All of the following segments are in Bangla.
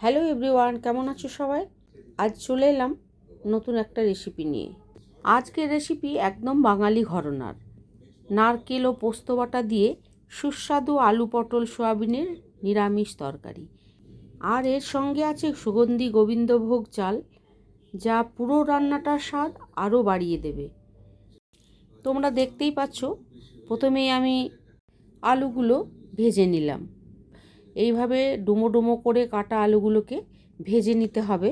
হ্যালো এভরিওয়ান, কেমন আছো সবাই? আজ চলে এলাম নতুন একটা রেসিপি নিয়ে। আজকের রেসিপি একদম বাঙালি ঘরানার, নারকেল ও পোস্ত বাটা দিয়ে সুস্বাদু আলু পটল সোয়াবিনের নিরামিষ তরকারি। আর এর সঙ্গে আছে সুগন্ধি গোবিন্দভোগ চাল, যা পুরো রান্নাটার স্বাদ আরও বাড়িয়ে দেবে। তোমরা দেখতেই পাচ্ছ, প্রথমেই আমি আলুগুলো ভেজে নিলাম। এইভাবে ডুমো ডুমো করে কাটা আলুগুলোকে ভেজে নিতে হবে।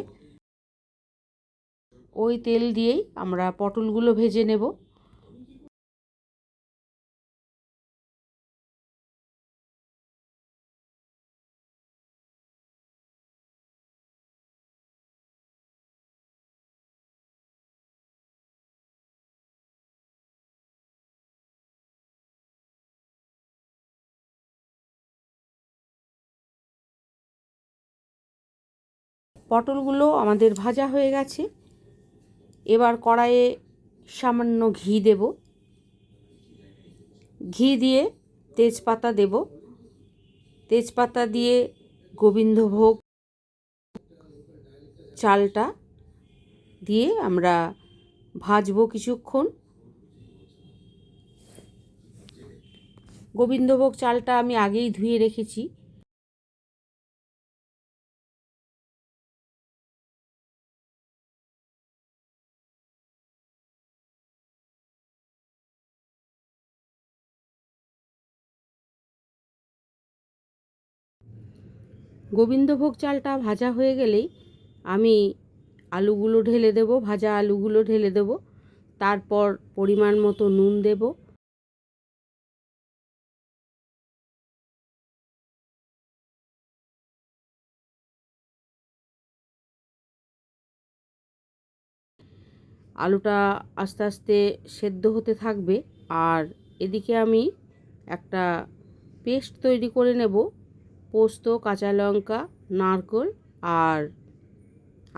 ওই তেল দিয়েই আমরা পটলগুলো ভেজে নেব। পটলগুলো আমাদের ভাজা হয়ে গেছে। এবার কড়াইয়ে সামান্য ঘি দেব। ঘি দিয়ে তেজপাতা দেব। তেজপাতা দিয়ে গোবিন্দভোগ চালটা দিয়ে আমরা ভাজবো কিছুক্ষণ। গোবিন্দভোগ চালটা আমি আগেই ধুয়ে রেখেছি। গোবিন্দভোগ চালটা ভাজা হয়ে গেলেই আমি আলুগুলো ঢেলে দেব, ভাজা আলুগুলো ঢেলে দেব। তারপর পরিমাণ মতো নুন দেব। আলুটা আস্তে আস্তে সেদ্ধ হতে থাকবে। আর এদিকে আমি একটা পেস্ট তৈরি করে নেব, পোস্ত, কাঁচা লঙ্কা, নারকেল আর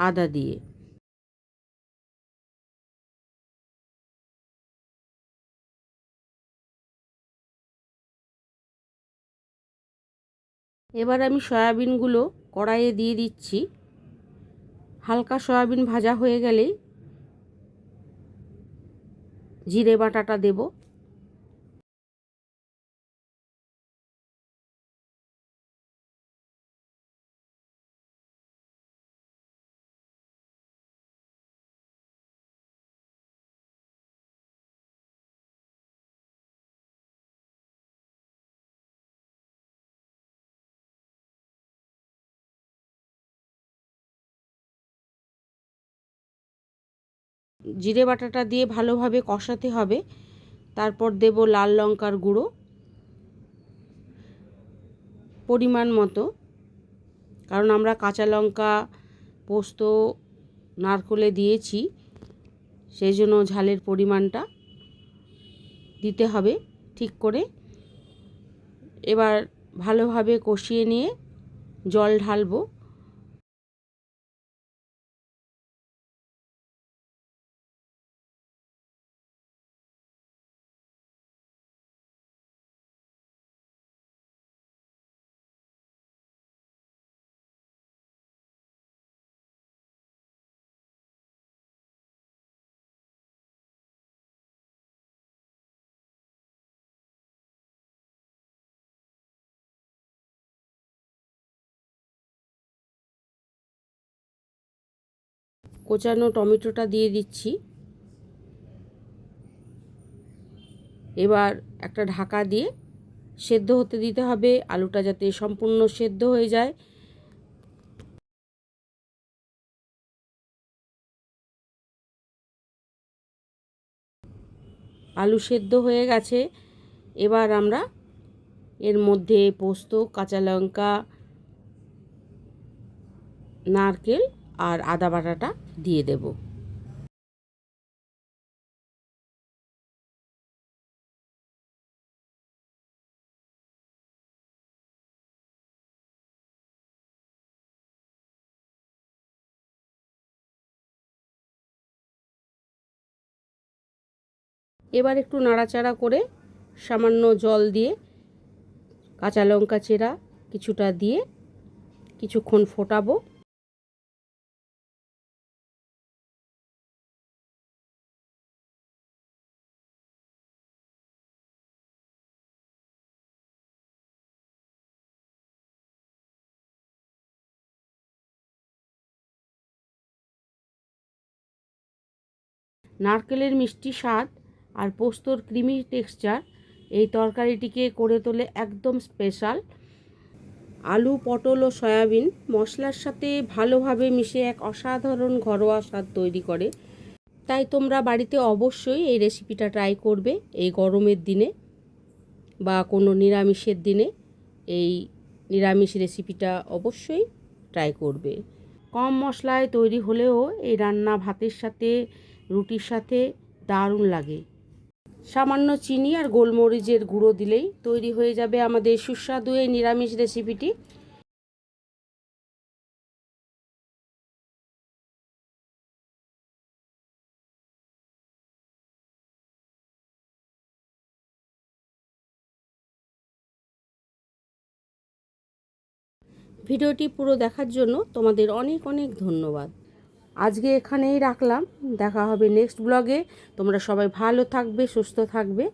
আদা দিয়ে। এবার আমি সয়াবিনগুলো কড়াইয়ে দিয়ে দিচ্ছি। হালকা সয়াবিন ভাজা হয়ে গেলেই জিরে বাটাটা দেব। জিরে বাটাটা দিয়ে ভালোভাবে কষাতে হবে। তারপর দেব লাল লঙ্কার গুঁড়ো পরিমাণ মতো, কারণ আমরা কাঁচা লঙ্কা, পোস্ত, নারকেলে দিয়েছি, সেই জন্য ঝালের পরিমাণটা দিতে হবে ঠিক করে। এবার ভালোভাবে কষিয়ে নিয়ে জল ঢালবো। কোচানো টমেটোটা দিয়ে দিচ্ছি। এবার একটা ঢাকা দিয়ে সেদ্ধ হতে দিতে হবে, আলুটা যাতে সম্পূর্ণ সেদ্ধ হয়ে যায়। আলু সেদ্ধ হয়ে গেছে। এবার আমরা এর মধ্যে পোস্ত, কাঁচা লঙ্কা, নারকেল আর আদা বাটাটা দিয়ে দেব। এবার একটু নাড়াচাড়া করে সামান্য জল দিয়ে কাঁচা লঙ্কা চেরা কিছুটা দিয়ে কিছুক্ষণ ফোটাবো। নারকেলের মিষ্টি স্বাদ আর পোস্তর ক্রিমি টেক্সচার এই তরকারিটিকে করে তোলে একদম স্পেশাল। আলু, পটল ও সয়াবিন মশলার সাথে ভালোভাবে মিশে এক অসাধারণ ঘরোয়া স্বাদ তৈরি করে। তাই তোমরা বাড়িতে অবশ্যই এই রেসিপিটা ট্রাই করবে এই গরমের দিনে বা কোনো নিরামিষের দিনে। এই নিরামিষ রেসিপিটা অবশ্যই ট্রাই করবে। কম মশলায় তৈরি হলেও এই রান্না ভাতের সাথে, রুটির সাথে দারুণ লাগে। সামান্য চিনি আর গোলমরিচের গুঁড়ো দিলেই তৈরি হয়ে যাবে আমাদের সুস্বাদু এই নিরামিষ রেসিপিটি। ভিডিওটি পুরো দেখার জন্য তোমাদের অনেক অনেক ধন্যবাদ। আজকে এখানেই রাখলাম, দেখা হবে নেক্সট ব্লগে। তোমরা সবাই ভালো থাকবে, সুস্থ থাকবে।